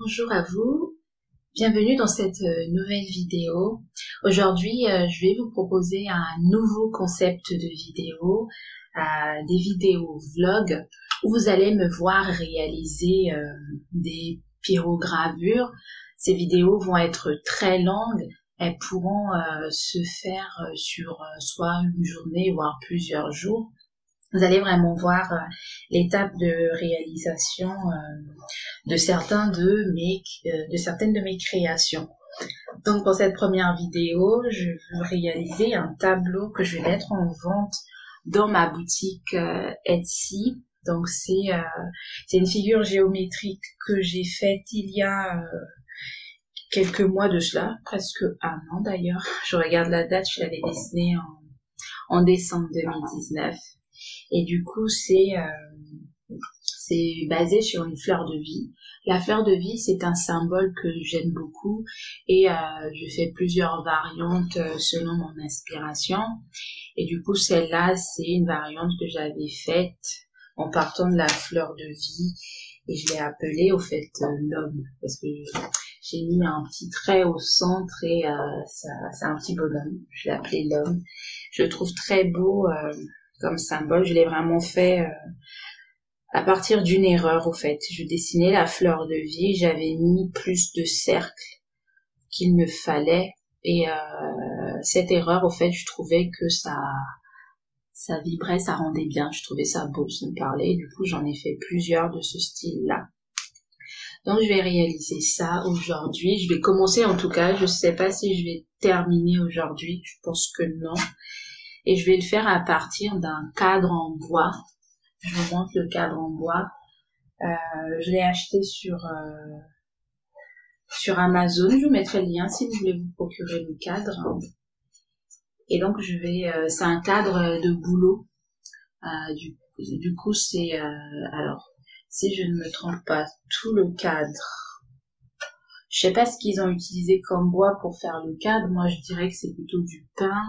Bonjour à vous, bienvenue dans cette nouvelle vidéo. Aujourd'hui, je vais vous proposer un nouveau concept de vidéo, des vidéos vlog où vous allez me voir réaliser des pyrogravures. Ces vidéos vont être très longues, elles pourront se faire sur soit une journée voire plusieurs jours. Vous allez vraiment voir l'étape de réalisation de certaines de mes créations. Donc pour cette première vidéo, je veux réaliser un tableau que je vais mettre en vente dans ma boutique Etsy. Donc c'est une figure géométrique que j'ai faite il y a quelques mois de cela, presque un an d'ailleurs. Je regarde la date, je l'avais dessinée en décembre 2019. Et du coup, c'est basé sur une fleur de vie. La fleur de vie, c'est un symbole que j'aime beaucoup et je fais plusieurs variantes selon mon inspiration. Et du coup, celle-là, c'est une variante que j'avais faite en partant de la fleur de vie et je l'ai appelée au fait l'homme parce que j'ai mis un petit trait au centre et c'est un petit bonhomme. Je l'ai appelé l'homme. Je le trouve très beau comme symbole. Je l'ai vraiment fait à partir d'une erreur au fait. Je dessinais la fleur de vie, j'avais mis plus de cercles qu'il me fallait et cette erreur au fait, je trouvais que ça vibrait, ça rendait bien, je trouvais ça beau, ça me parlait. Du coup, j'en ai fait plusieurs de ce style-là. Donc je vais réaliser ça aujourd'hui. Je vais commencer en tout cas, je sais pas si je vais terminer aujourd'hui, je pense que non. Et je vais le faire à partir d'un cadre en bois. Je vous montre le cadre en bois. Je l'ai acheté sur Amazon. Je vous mettrai le lien si vous voulez vous procurer le cadre. Et donc c'est un cadre de boulot. Du coup c'est alors si je ne me trompe pas, tout le cadre. Je sais pas ce qu'ils ont utilisé comme bois pour faire le cadre. Moi, je dirais que c'est plutôt du pin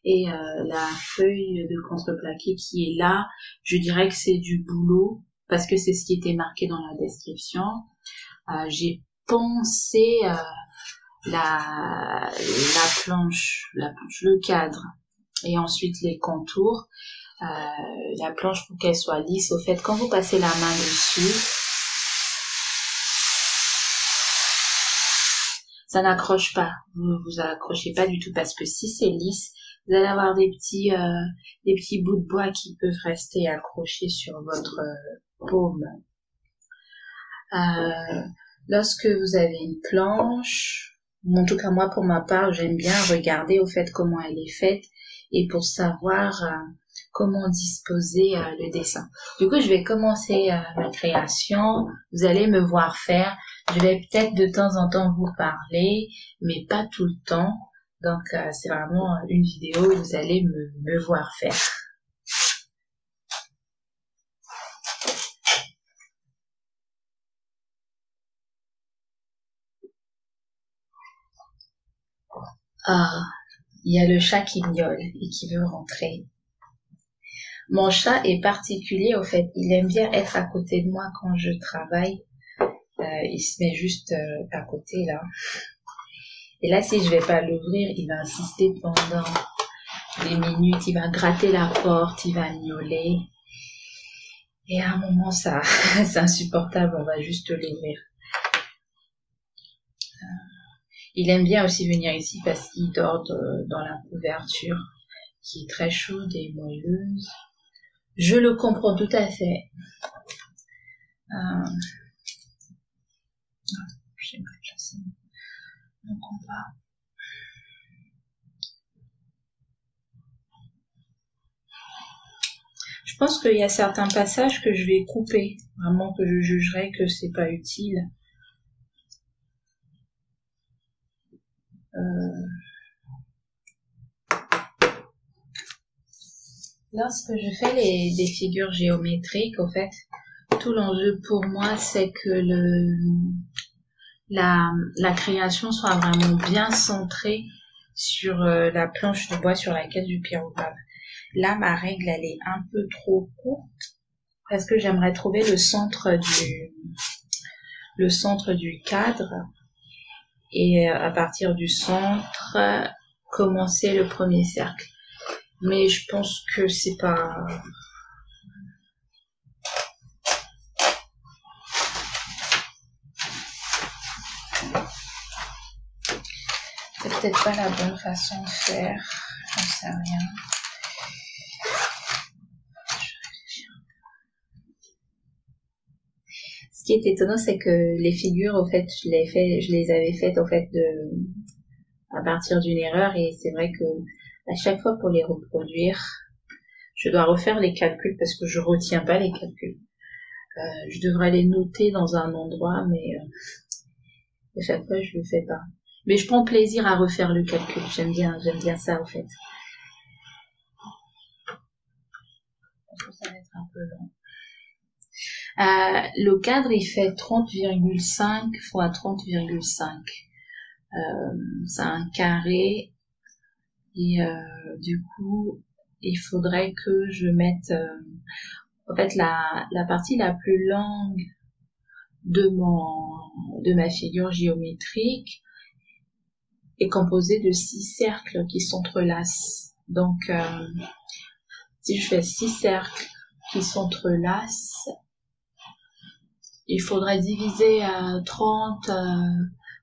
et la feuille de contreplaqué qui est là, je dirais que c'est du bouleau parce que c'est ce qui était marqué dans la description. J'ai poncé la planche, le cadre et ensuite les contours. La planche pour qu'elle soit lisse. Au fait, quand vous passez la main dessus, ça n'accroche pas, vous accrochez pas du tout parce que si c'est lisse, vous allez avoir des petits bouts de bois qui peuvent rester accrochés sur votre paume. Lorsque vous avez une planche, en tout cas moi pour ma part, j'aime bien regarder au fait comment elle est faite et pour savoir comment disposer le dessin. Du coup, je vais commencer ma création. Vous allez me voir faire. Je vais peut-être de temps en temps vous parler, mais pas tout le temps. Donc, c'est vraiment une vidéo où vous allez me voir faire. Ah, il y a le chat qui miaule et qui veut rentrer. Mon chat est particulier, au fait. Il aime bien être à côté de moi quand je travaille. Il se met juste à côté, là. Et là, si je vais pas l'ouvrir, il va insister pendant des minutes. Il va gratter la porte, il va miauler. Et à un moment, ça, c'est insupportable. On va juste l'ouvrir. Il aime bien aussi venir ici parce qu'il dort dans la couverture qui est très chaude et moelleuse. Je le comprends tout à fait. J'ai mal placé mon compas. Je pense qu'il y a certains passages que je vais couper, vraiment que je jugerai que c'est pas utile. Lorsque je fais des figures géométriques, au fait, tout l'enjeu pour moi, c'est que la création soit vraiment bien centrée sur la planche de bois sur laquelle je pyrographe. Là, ma règle, elle est un peu trop courte parce que j'aimerais trouver le centre le centre du cadre et à partir du centre, commencer le premier cercle. Mais je pense que c'est pas... C'est peut-être pas la bonne façon de faire, j'en sais rien. Ce qui est étonnant, c'est que les figures, au fait, je les avais faites, au fait, à partir d'une erreur, et c'est vrai que à chaque fois pour les reproduire, je dois refaire les calculs parce que je retiens pas les calculs. Je devrais les noter dans un endroit, mais à chaque fois je le fais pas. Mais je prends plaisir à refaire le calcul. J'aime bien ça, en fait. Ça va être un peu long. Le cadre, il fait 30,5 fois 30,5. C'est un carré. Et du coup, il faudrait que je mette... en fait, la partie la plus longue de ma figure géométrique est composée de 6 cercles qui s'entrelacent. Donc, si je fais 6 cercles qui s'entrelacent, il faudrait diviser 30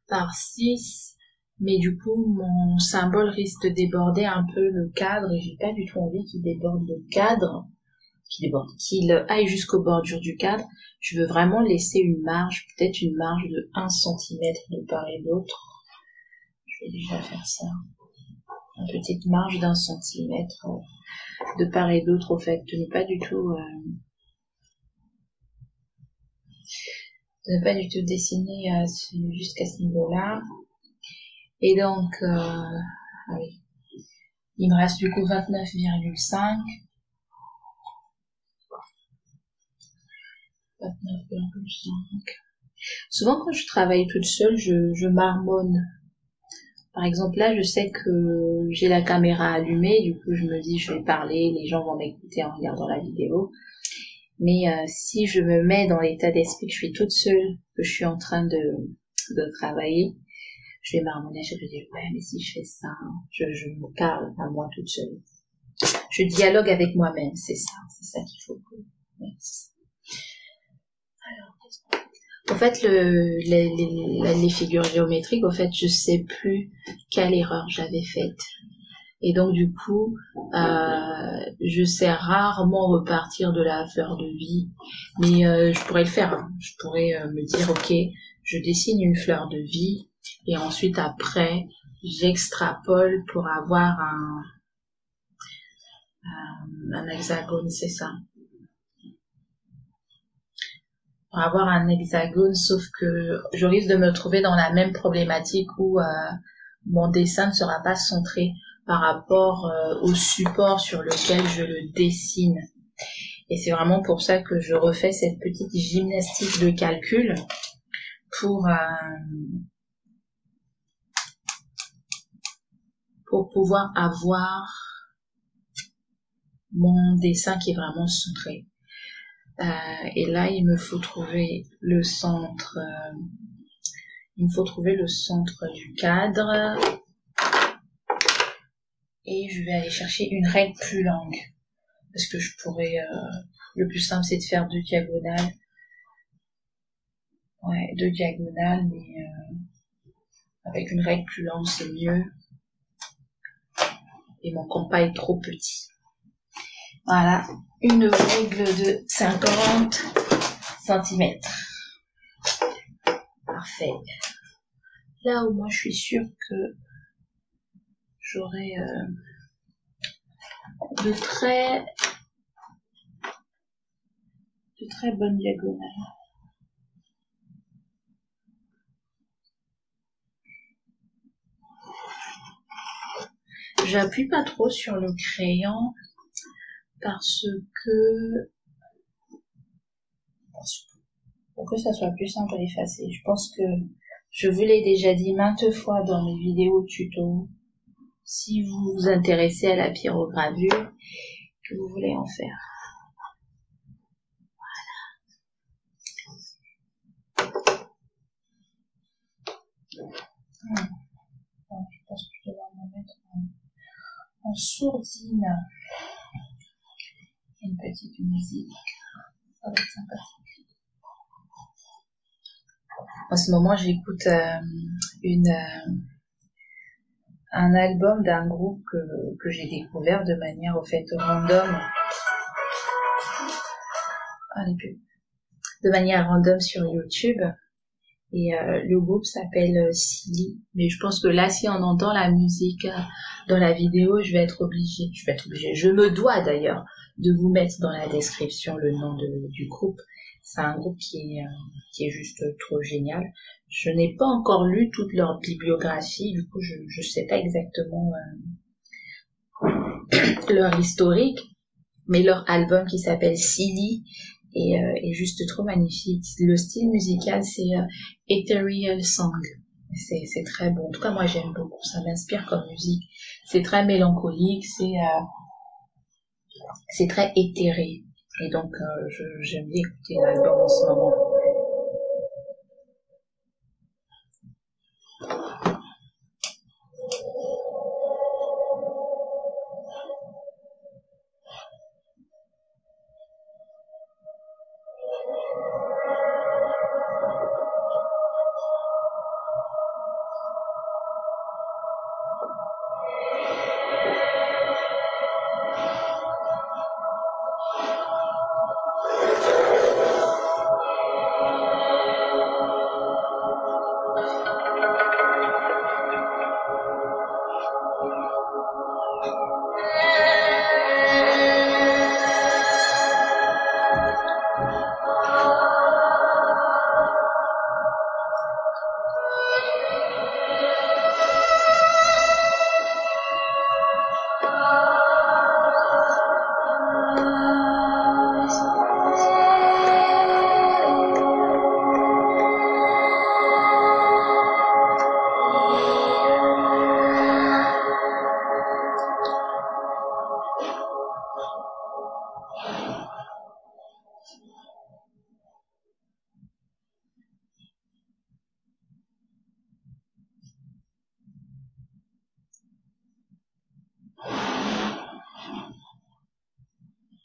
par 6, mais du coup, mon symbole risque de déborder un peu le cadre, et j'ai pas du tout envie qu'il déborde le cadre, qu'il aille jusqu'aux bordures du cadre. Je veux vraiment laisser une marge, peut-être une marge de 1 cm de part et d'autre. Je vais déjà faire ça. Une petite marge d'1 cm de part et d'autre, au fait, de ne pas du tout dessiner jusqu'à ce niveau-là. Et donc, oui. Il me reste du coup 29,5. 29,5. Souvent, quand je travaille toute seule, je marmonne. Par exemple, là, je sais que j'ai la caméra allumée, du coup, je me dis, je vais parler, les gens vont m'écouter en regardant la vidéo. Mais si je me mets dans l'état d'esprit que je suis toute seule, que je suis en train de travailler, je vais marmonner, je vais dire, ouais, mais si je fais ça, je me parle à moi toute seule. Je dialogue avec moi-même, c'est ça qu'il faut que... Ouais, c'est ça. Alors, en fait, les figures géométriques, en fait, je sais plus quelle erreur j'avais faite. Et donc, du coup, je sais rarement repartir de la fleur de vie. Mais je pourrais le faire. Hein. Je pourrais me dire, ok, je dessine une fleur de vie. Et ensuite, après, j'extrapole pour avoir un hexagone, c'est ça. Pour avoir un hexagone, sauf que je risque de me trouver dans la même problématique où mon dessin ne sera pas centré par rapport au support sur lequel je le dessine. Et c'est vraiment pour ça que je refais cette petite gymnastique de calcul pour pouvoir avoir mon dessin qui est vraiment centré. Et là, il me faut trouver le centre. Il me faut trouver le centre du cadre. Et je vais aller chercher une règle plus longue. Parce que je pourrais... le plus simple, c'est de faire 2 diagonales. Ouais, 2 diagonales, mais avec une règle plus longue, c'est mieux. Et mon compas est trop petit. Voilà, une règle de 50 cm. Parfait. Là où moi je suis sûre que j'aurai de très bonnes diagonales. J'appuie pas trop sur le crayon parce que pour que ça soit plus simple à effacer. Je pense que je vous l'ai déjà dit maintes fois dans mes vidéos tuto. Si vous vous intéressez à la pyrogravure, que vous voulez en faire. Voilà. sourdine. Une petite musique, ça va être sympathique. En ce moment, j'écoute un album d'un groupe que j'ai découvert de manière au fait random. De manière random sur YouTube. Et le groupe s'appelle Silly. Mais je pense que là, si on entend la musique dans la vidéo, je vais être obligée. Je me dois d'ailleurs de vous mettre dans la description le nom du groupe. C'est un groupe qui est juste trop génial. Je n'ai pas encore lu toute leur bibliographie, du coup je sais pas exactement leur historique, mais leur album qui s'appelle Silly est juste trop magnifique. Le style musical c'est Ethereal Song. C'est très bon. En tout cas moi j'aime beaucoup, ça m'inspire comme musique. C'est très mélancolique, c'est très éthéré. Et donc, j'aime bien écouter l'album en ce moment.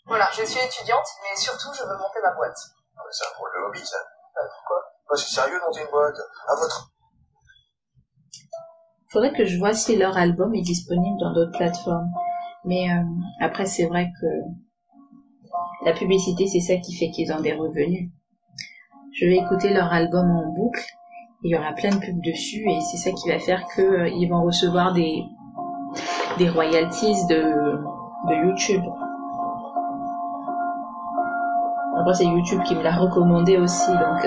Voilà, je suis étudiante, mais surtout, je veux monter ma boîte. Ah, c'est un drôle de hobby, ça. Pourquoi? Parce que sérieux, monter une boîte à votre... Faudrait que je vois si leur album est disponible dans d'autres plateformes. Mais après, c'est vrai que la publicité, c'est ça qui fait qu'ils ont des revenus. Je vais écouter leur album en boucle. Il y aura plein de pubs dessus et c'est ça qui va faire qu'ils vont recevoir des royalties de YouTube. Après, c'est YouTube qui me l'a recommandé aussi, donc...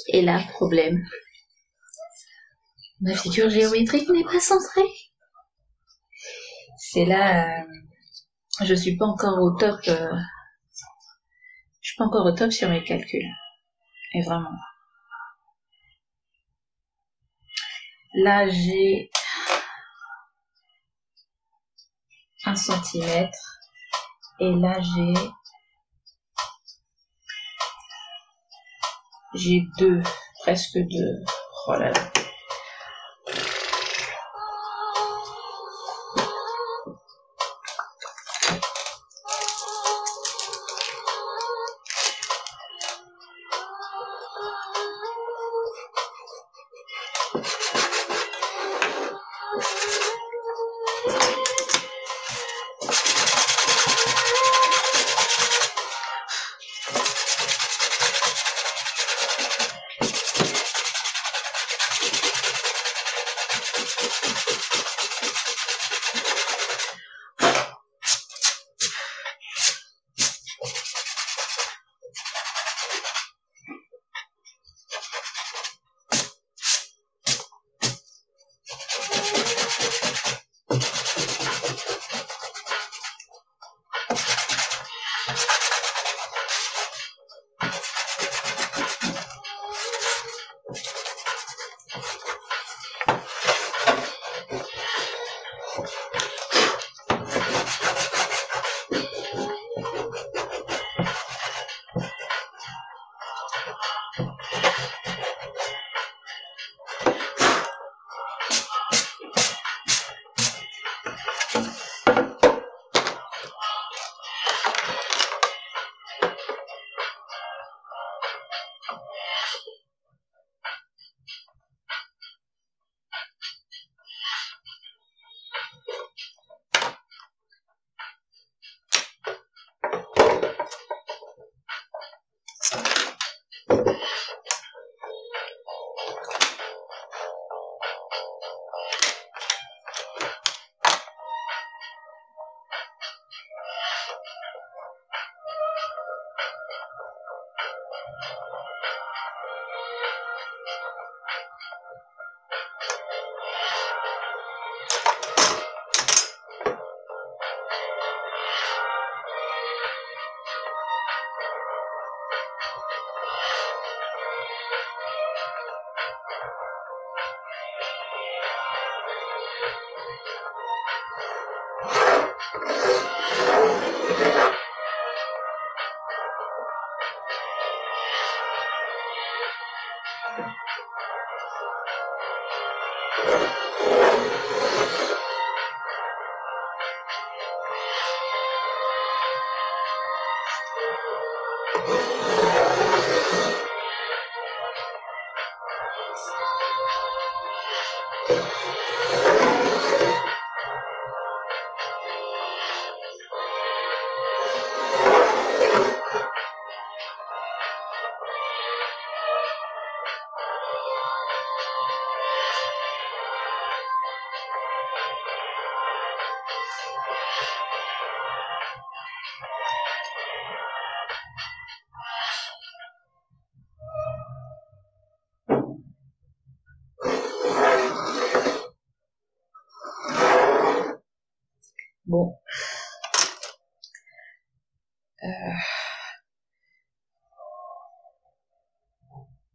Et là, problème. Ma figure géométrique n'est pas centrée. C'est là, je suis pas encore au top. Je suis pas encore au top sur mes calculs. Et vraiment. Là, j'ai 1 centimètre. Et là, j'ai 2, presque 2. Oh là là. Bon.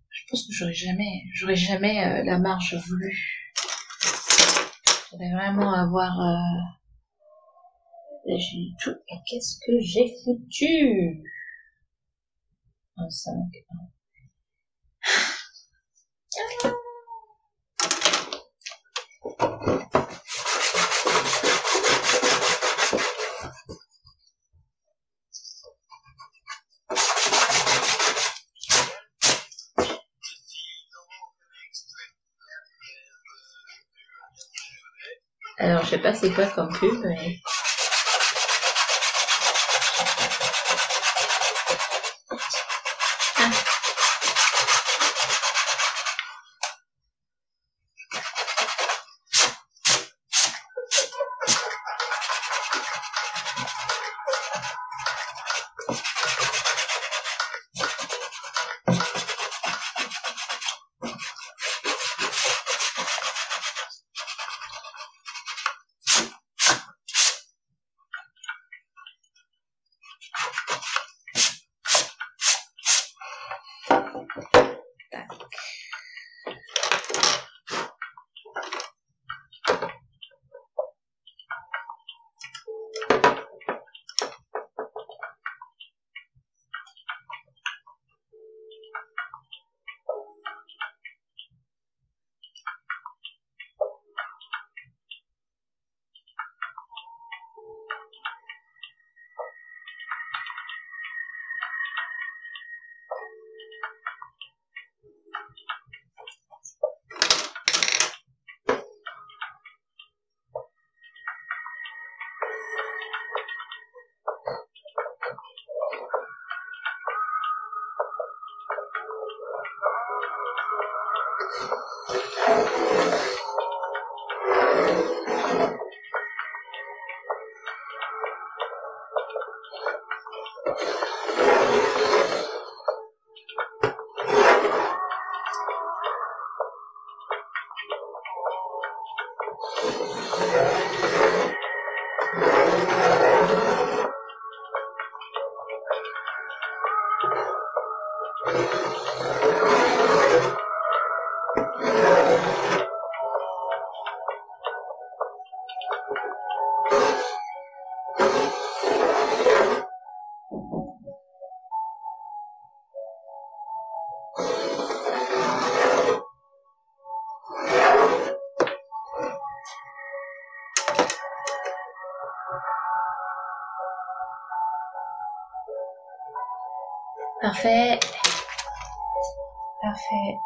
Je pense que j'aurais jamais la marche voulue. J'aurais vraiment avoir j'ai tout. Et qu'est-ce que j'ai foutu? Un 5. Alors, je sais pas c'est quoi comme pub, mais... Parfait. Parfait.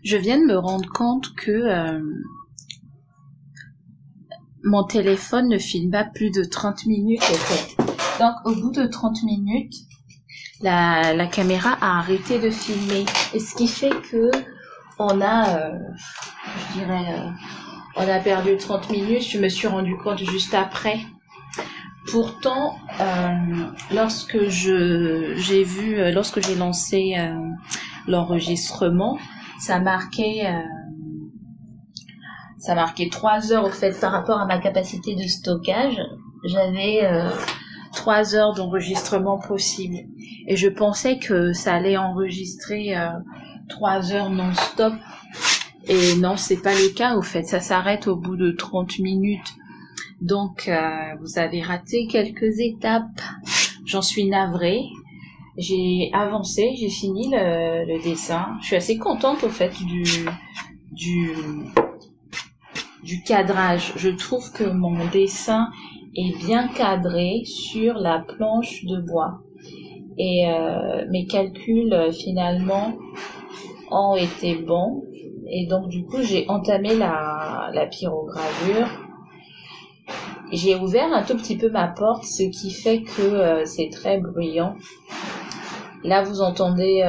Je viens de me rendre compte que mon téléphone ne filme pas plus de 30 minutes en fait. Donc au bout de 30 minutes, la caméra a arrêté de filmer. Et ce qui fait que on a, on a perdu 30 minutes. Je me suis rendu compte juste après. Pourtant, lorsque j'ai lancé l'enregistrement, ça marquait 3 heures au fait par rapport à ma capacité de stockage. J'avais 3 heures d'enregistrement possible et je pensais que ça allait enregistrer 3 heures non-stop et non, c'est pas le cas au fait. Ça s'arrête au bout de 30 minutes. Donc vous avez raté quelques étapes. J'en suis navrée. J'ai avancé, j'ai fini le dessin. Je suis assez contente au fait du cadrage. Je trouve que mon dessin est bien cadré sur la planche de bois. Et mes calculs finalement ont été bons. Et donc du coup j'ai entamé la pyrogravure. J'ai ouvert un tout petit peu ma porte, ce qui fait que c'est très bruyant. Là, vous entendez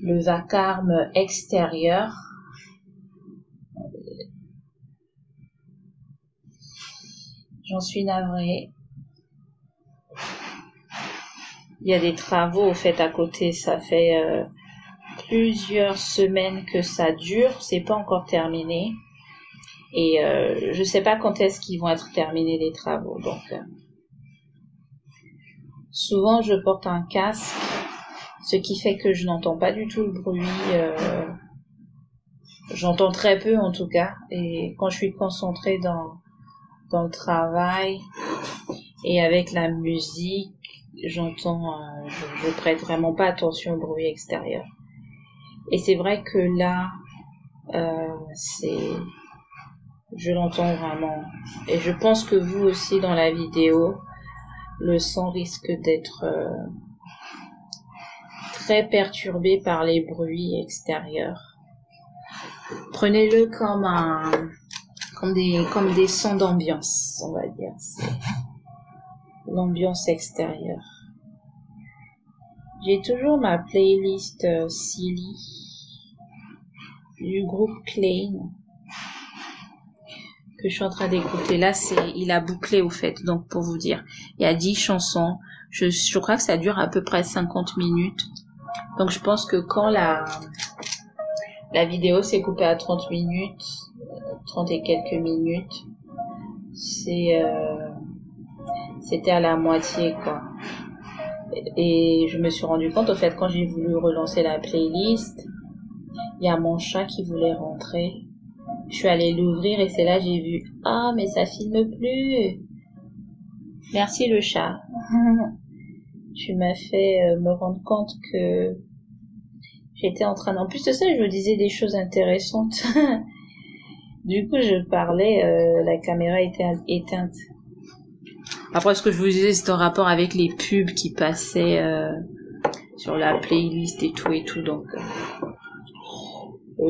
le vacarme extérieur. J'en suis navrée. Il y a des travaux au fait à côté. Ça fait plusieurs semaines que ça dure. C'est pas encore terminé. Et je sais pas quand est-ce qu'ils vont être terminés les travaux. Donc souvent je porte un casque, ce qui fait que je n'entends pas du tout le bruit. J'entends très peu en tout cas. Et quand je suis concentrée dans le travail et avec la musique, j'entends, je prête vraiment pas attention au bruit extérieur. Et c'est vrai que là, je l'entends vraiment. Et je pense que vous aussi dans la vidéo, le son risque d'être très perturbé par les bruits extérieurs. Prenez-le comme des sons d'ambiance, on va dire. C'est l'ambiance extérieure. J'ai toujours ma playlist Silly du groupe Klein que je suis en train d'écouter. Là, il a bouclé au fait, donc pour vous dire. Il y a 10 chansons. Je crois que ça dure à peu près 50 minutes. Donc je pense que quand La vidéo s'est coupée à 30 minutes, 30 et quelques minutes. C'était à la moitié, quoi. Et je me suis rendu compte, au fait, quand j'ai voulu relancer la playlist, il y a mon chat qui voulait rentrer. Je suis allée l'ouvrir et c'est là j'ai vu, ah, mais ça filme plus. Merci le chat. Tu m'as fait me rendre compte que j'étais en train... En plus de ça, je me disais des choses intéressantes. Du coup, je parlais, la caméra était éteinte. Après, ce que je vous disais, c'est en rapport avec les pubs qui passaient sur la playlist et tout. Donc,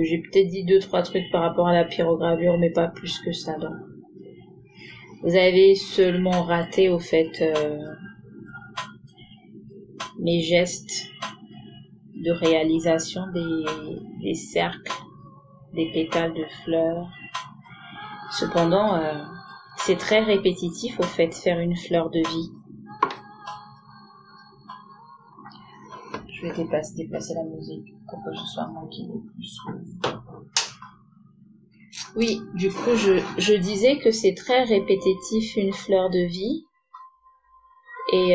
j'ai peut-être dit 2-3 trucs par rapport à la pyrogravure, mais pas plus que ça. Donc, vous avez seulement raté, au fait, mes gestes de réalisation des cercles, des pétales de fleurs. Cependant, c'est très répétitif, au fait, faire une fleur de vie. Je vais déplacer la musique pour que je sois moins qu'il est plus. Oui, du coup, je disais que c'est très répétitif, une fleur de vie. Et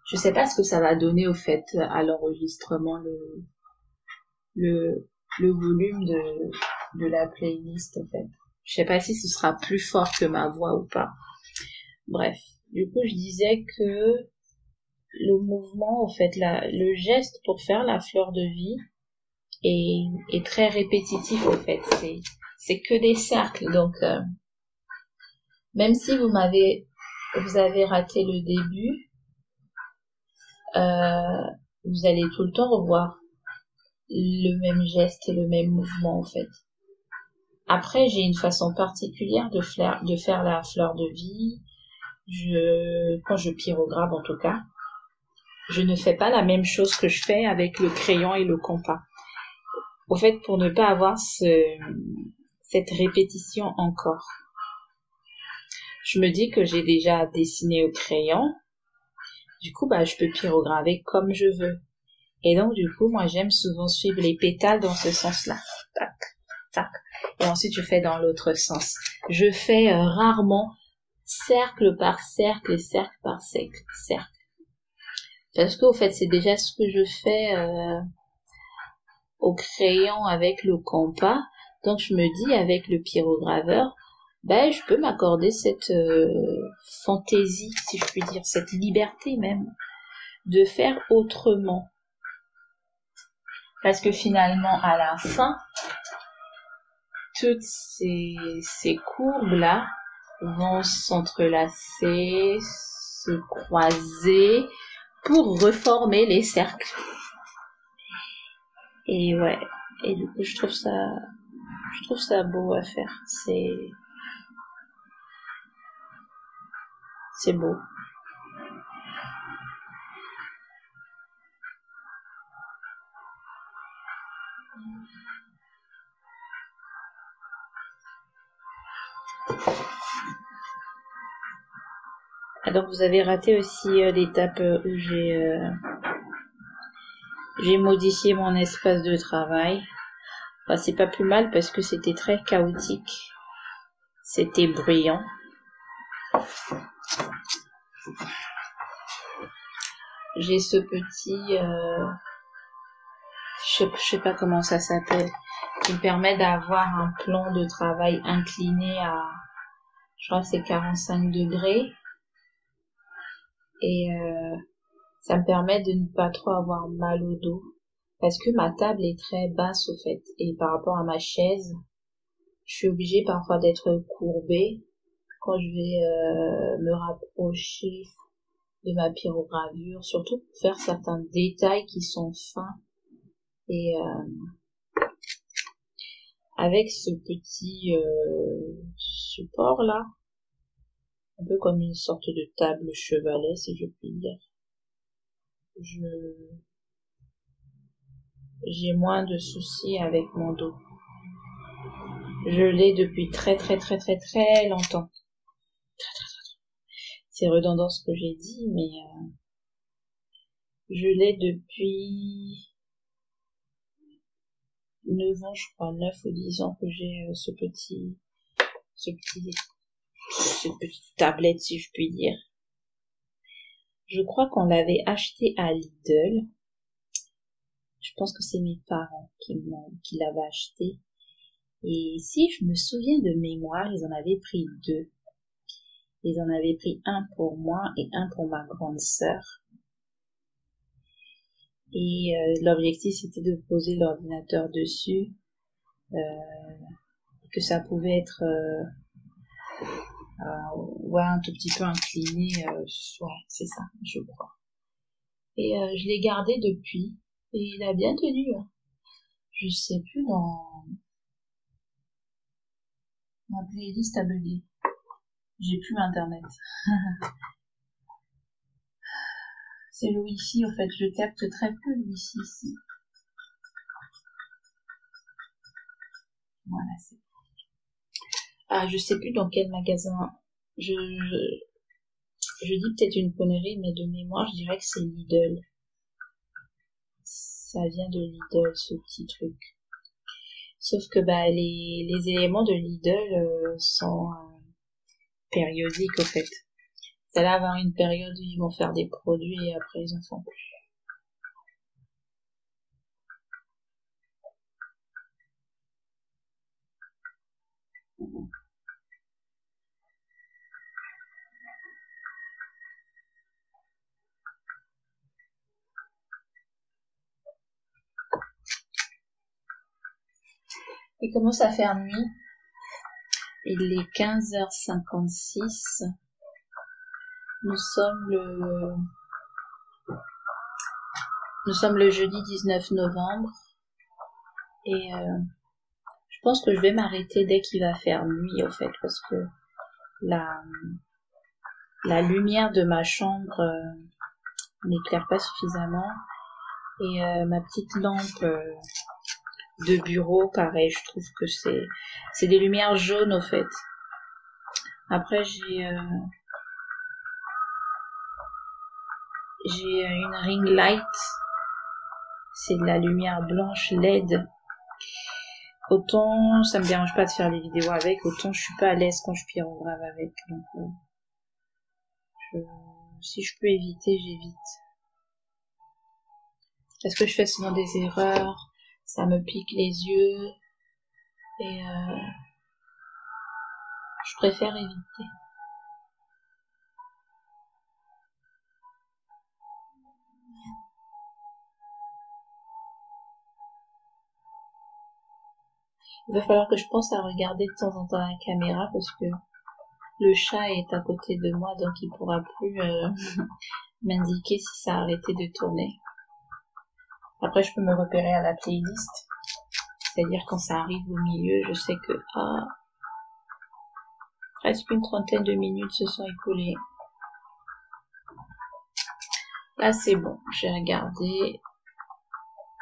je sais pas ce que ça va donner, au fait, à l'enregistrement, le volume de la playlist, en fait. Je sais pas si ce sera plus fort que ma voix ou pas. Bref. Du coup, je disais que le mouvement, en fait, le geste pour faire la fleur de vie est très répétitif, en fait. C'est que des cercles. Donc, même si vous avez raté le début, vous allez tout le temps revoir le même geste et le même mouvement, en fait. Après, j'ai une façon particulière de faire la fleur de vie. Quand je pyrographe, en tout cas, je ne fais pas la même chose que je fais avec le crayon et le compas. Au fait, pour ne pas avoir cette répétition encore. Je me dis que j'ai déjà dessiné au crayon. Du coup, je peux pyrograver comme je veux. Et donc, du coup, moi, j'aime souvent suivre les pétales dans ce sens-là. Tac, tac. Et ensuite, je fais dans l'autre sens. Je fais rarement cercle par cercle et cercle par cercle. Parce qu'au fait, c'est déjà ce que je fais au crayon avec le compas. Donc, je me dis, avec le pyrograveur, je peux m'accorder cette fantaisie, si je puis dire, cette liberté même, de faire autrement. Parce que finalement, à la fin, toutes ces courbes-là vont s'entrelacer, se croiser pour reformer les cercles. Et ouais, et du coup, je trouve ça beau à faire. C'est beau. Donc vous avez raté aussi l'étape où j'ai modifié mon espace de travail. Enfin, c'est pas plus mal parce que c'était très chaotique. C'était bruyant. J'ai ce petit... je sais pas comment ça s'appelle. Qui me permet d'avoir un plan de travail incliné à... Je crois que c'est 45 degrés. Et ça me permet de ne pas trop avoir mal au dos. Parce que ma table est très basse, au fait. Et par rapport à ma chaise, je suis obligée parfois d'être courbée quand je vais me rapprocher de ma pyrogravure. Surtout pour faire certains détails qui sont fins. Et avec ce petit support là, un peu comme une sorte de table chevalet, si je puis dire, j'ai moins de soucis avec mon dos. Je l'ai depuis très très très très très longtemps. C'est redondant ce que j'ai dit, mais Je l'ai depuis 9 ans, je crois, 9 ou 10 ans que j'ai cette petite tablette, si je puis dire. Je crois qu'on l'avait acheté à Lidl. Je pense que c'est mes parents qui l'avaient acheté. Et si je me souviens de mémoire, ils en avaient pris 2. Ils en avaient pris un pour moi et un pour ma grande sœur. Et l'objectif, c'était de poser l'ordinateur dessus. Que ça pouvait être un tout petit peu incliné. Ouais, c'est ça, je crois. Et je l'ai gardé depuis. Et il a bien tenu. Hein. Je sais plus dans... Ma playlist a bugué. J'ai plus internet. C'est le wifi, en fait. Je capte très peu le wifi ici. Voilà, c'est... Ah, je sais plus dans quel magasin. Je dis peut-être une connerie, mais de mémoire, je dirais que c'est Lidl. Ça vient de Lidl, ce petit truc. Sauf que les éléments de Lidl sont périodiques, au fait. Ça va avoir une période où ils vont faire des produits et après ils en font plus. Il commence à faire nuit. Il est 15h56. Nous sommes le jeudi 19 novembre. Et je pense que je vais m'arrêter dès qu'il va faire nuit, au fait, parce que la lumière de ma chambre n'éclaire pas suffisamment. Et ma petite lampe de bureau, pareil, je trouve que c'est des lumières jaunes, au fait. Après, j'ai une ring light. C'est de la lumière blanche LED. Autant ça me dérange pas de faire les vidéos avec, autant je suis pas à l'aise quand je pyrographe avec. Donc, si je peux éviter, j'évite. Parce que je fais souvent des erreurs, ça me pique les yeux, et je préfère éviter. Il va falloir que je pense à regarder de temps en temps la caméra parce que le chat est à côté de moi, donc il pourra plus m'indiquer si ça a arrêté de tourner. Après, je peux me repérer à la playlist. C'est-à-dire quand ça arrive au milieu, je sais que presque une trentaine de minutes se sont écoulées. Là, c'est bon. J'ai regardé.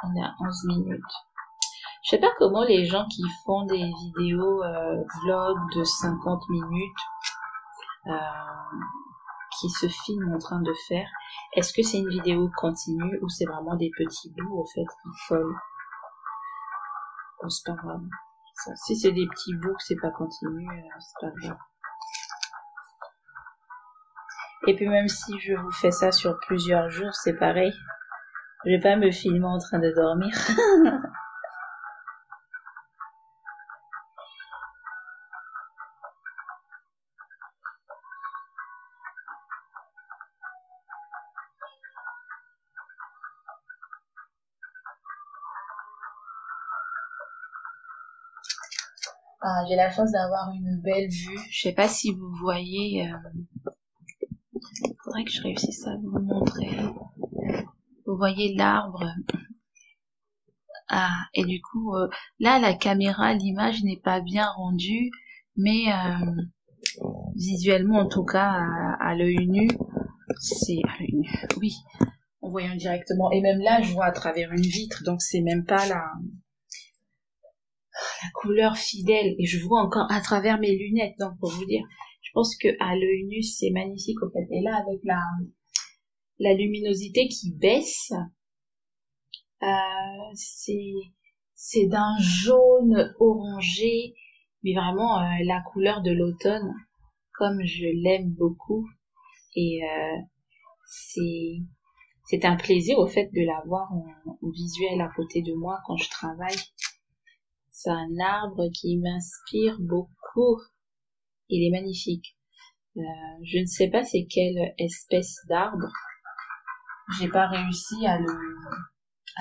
On est à 11 minutes. Je sais pas comment les gens qui font des vidéos vlog de 50 minutes qui se filment en train de faire, est-ce que c'est une vidéo continue ou c'est vraiment des petits bouts au fait qui collent? Bon, c'est pas grave. Ça, si c'est des petits bouts que c'est pas continu, c'est pas grave. Et puis même si je vous fais ça sur plusieurs jours, c'est pareil. Je vais pas me filmer en train de dormir. J'ai la chance d'avoir une belle vue. Je sais pas si vous voyez. Faudrait que je réussisse à vous montrer. Vous voyez l'arbre. Et du coup, là, la caméra, l'image n'est pas bien rendue, mais visuellement, en tout cas, à l'œil nu, c'est à l'œil nu. Oui, en voyant directement. Et même là, je vois à travers une vitre, donc c'est même pas la couleur fidèle. Et je vois encore à travers mes lunettes, donc pour vous dire, je pense que à l'œil nu, c'est magnifique, en fait. Et là, avec la luminosité qui baisse. C'est d'un jaune orangé, mais vraiment la couleur de l'automne, comme je l'aime beaucoup. Et c'est un plaisir au fait de l'avoir en visuel à côté de moi quand je travaille. C'est un arbre qui m'inspire beaucoup. Il est magnifique. Je ne sais pas c'est quelle espèce d'arbre. J'ai pas réussi à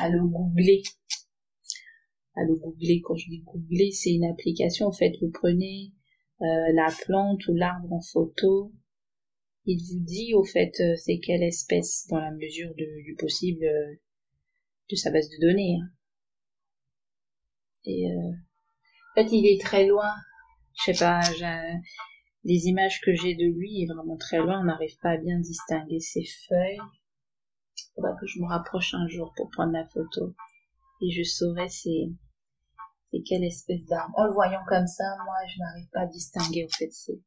le googler. Quand je dis googler, c'est une application. En fait, vous prenez la plante ou l'arbre en photo. Il vous dit au fait c'est quelle espèce dans la mesure du possible de sa base de données. Hein. Et en fait, il est très loin. Je sais pas, les images que j'ai de lui est vraiment très loin. On n'arrive pas à bien distinguer ses feuilles. Il faudra que je me rapproche un jour pour prendre la photo et je saurai c'est quelle espèce d'arbre. En le voyant comme ça, moi, je n'arrive pas à distinguer au fait c'est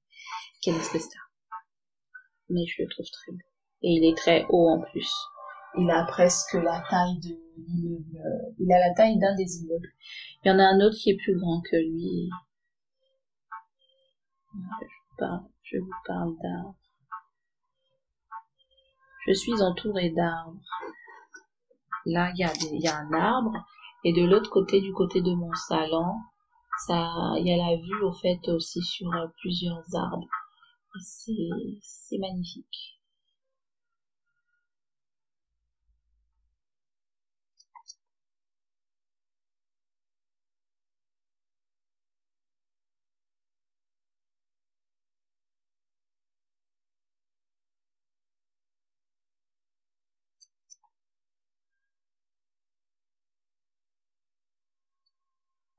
quelle espèce d'arbre. Mais je le trouve très beau. Et il est très haut en plus. Il a presque la taille de l'immeuble. Il a la taille d'un des immeubles. Il y en a un autre qui est plus grand que lui. Je vous parle d'arbres. Je suis entourée d'arbres. Là, il y a un arbre. Et de l'autre côté, du côté de mon salon, il y a la vue, au fait, aussi sur plusieurs arbres. Et c'est magnifique.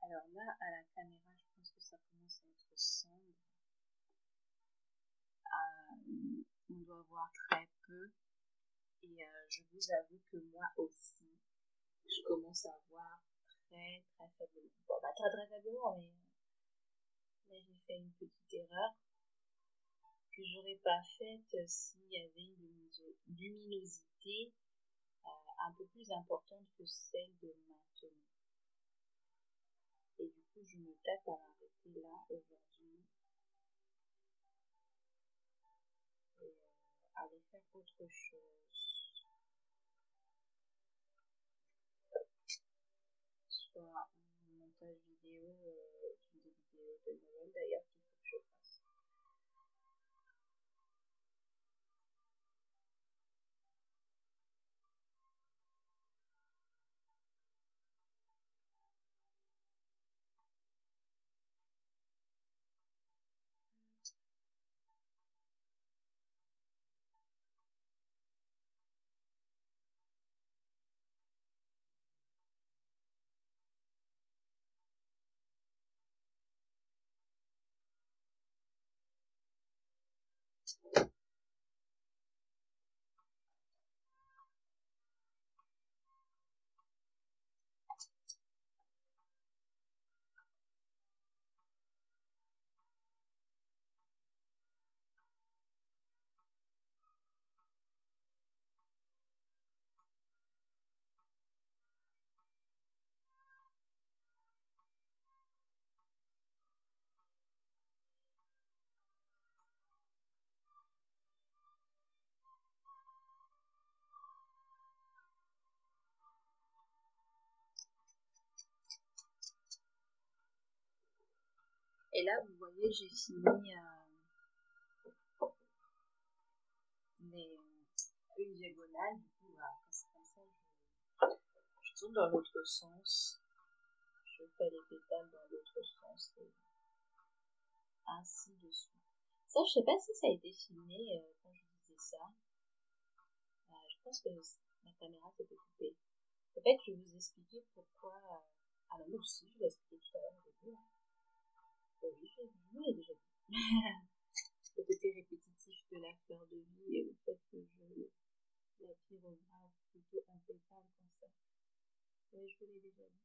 Alors là, à la caméra, je pense que ça commence à être sombre. On doit voir très peu. Et je vous avoue que moi aussi, je commence à voir très très faiblement. Bon, pas très très faiblement, mais là j'ai fait une petite erreur que j'aurais pas faite s'il y avait une luminosité un peu plus importante que celle de maintenant. Et du coup, je me tape à m'arrêter là aujourd'hui et aller faire autre chose. Soit un montage vidéo d'une vidéo de Noël d'ailleurs qu'il faut que je fasse. Et là, vous voyez, j'ai fini une diagonale. Du coup, voilà, c'est comme ça, je tourne dans l'autre sens. Je fais les pétales dans l'autre sens. Et ainsi de suite. Ça, je sais pas si ça a été filmé quand je disais ça. Je pense que ma caméra s'était coupée. Peut-être que je vais vous expliquer pourquoi. Ah non, aussi, je vais expliquer tout à l'heure au début. Oui, je l'ai déjà dit. Le côté répétitif de la fleur de vie et le fait que je la pyrographe plutôt en pétale comme ça. Oui, je vous l'ai déjà dit.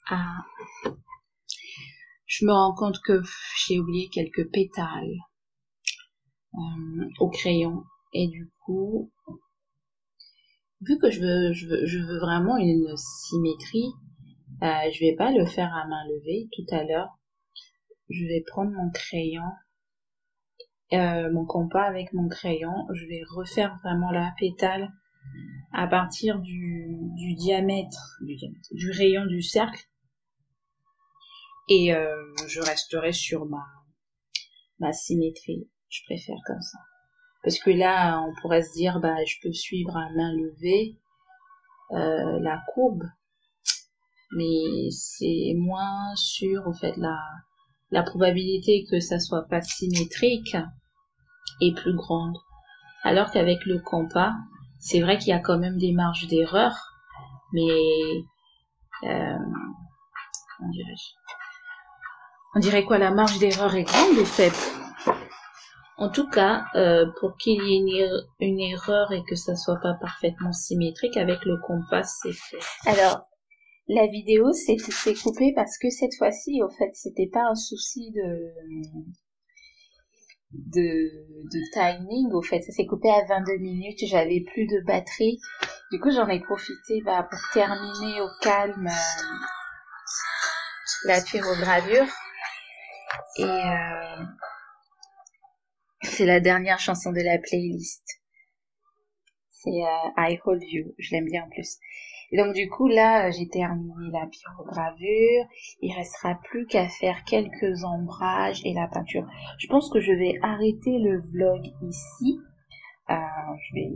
Ah, je me rends compte que j'ai oublié quelques pétales au crayon. Et du coup, vu que je veux vraiment une symétrie, je vais pas le faire à main levée tout à l'heure. Je vais prendre mon crayon, mon compas avec mon crayon. Je vais refaire vraiment la pétale à partir du diamètre, du rayon du cercle. Et je resterai sur ma symétrie. Je préfère comme ça. Parce que là, on pourrait se dire, bah, je peux suivre à main levée la courbe. Mais c'est moins sûr, au fait, la probabilité que ça soit pas symétrique est plus grande. Alors qu'avec le compas, c'est vrai qu'il y a quand même des marges d'erreur, mais on dirait quoi, la marge d'erreur est grande, au fait. En tout cas, pour qu'il y ait une erreur et que ça soit pas parfaitement symétrique, avec le compas, c'est fait. Alors, la vidéo s'est coupée parce que cette fois-ci, au fait, c'était pas un souci de timing, au fait. Ça s'est coupé à 22 minutes, j'avais plus de batterie. Du coup, j'en ai profité pour terminer au calme la pyrogravure. Et c'est la dernière chanson de la playlist. C'est I Hold You, je l'aime bien en plus. Donc du coup là, j'ai terminé la pyrogravure. Il restera plus qu'à faire quelques ombrages et la peinture. Je pense que je vais arrêter le vlog ici. Je vais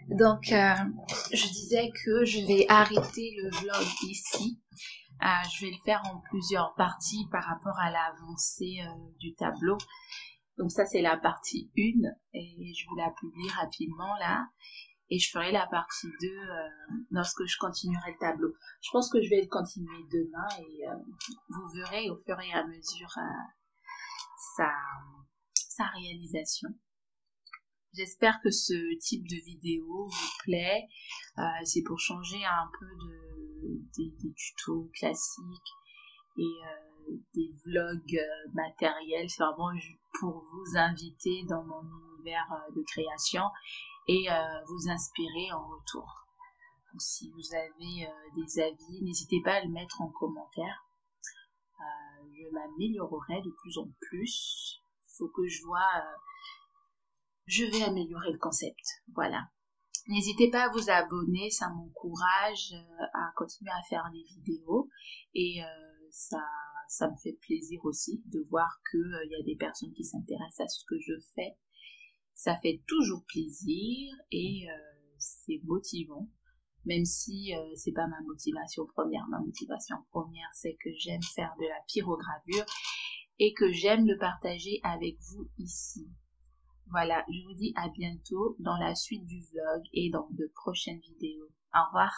donc je disais que je vais arrêter le vlog ici. Je vais le faire en plusieurs parties par rapport à l'avancée du tableau. Donc ça, c'est la partie 1 et je vous la publie rapidement là. Et je ferai la partie 2 lorsque je continuerai le tableau. Je pense que je vais le continuer demain et vous verrez au fur et à mesure sa réalisation. J'espère que ce type de vidéo vous plaît. C'est pour changer un peu des tutos classiques et des vlogs matériels. C'est vraiment pour vous inviter dans mon univers de création et vous inspirer en retour. Donc, si vous avez des avis, n'hésitez pas à le mettre en commentaire. Je m'améliorerai de plus en plus. Faut que je vois... je vais améliorer le concept. Voilà. N'hésitez pas à vous abonner, ça m'encourage à continuer à faire des vidéos et ça me fait plaisir aussi de voir que y a des personnes qui s'intéressent à ce que je fais. Ça fait toujours plaisir et c'est motivant, même si c'est pas ma motivation première. Ma motivation première, c'est que j'aime faire de la pyrogravure et que j'aime le partager avec vous ici. Voilà, je vous dis à bientôt dans la suite du vlog et dans de prochaines vidéos. Au revoir.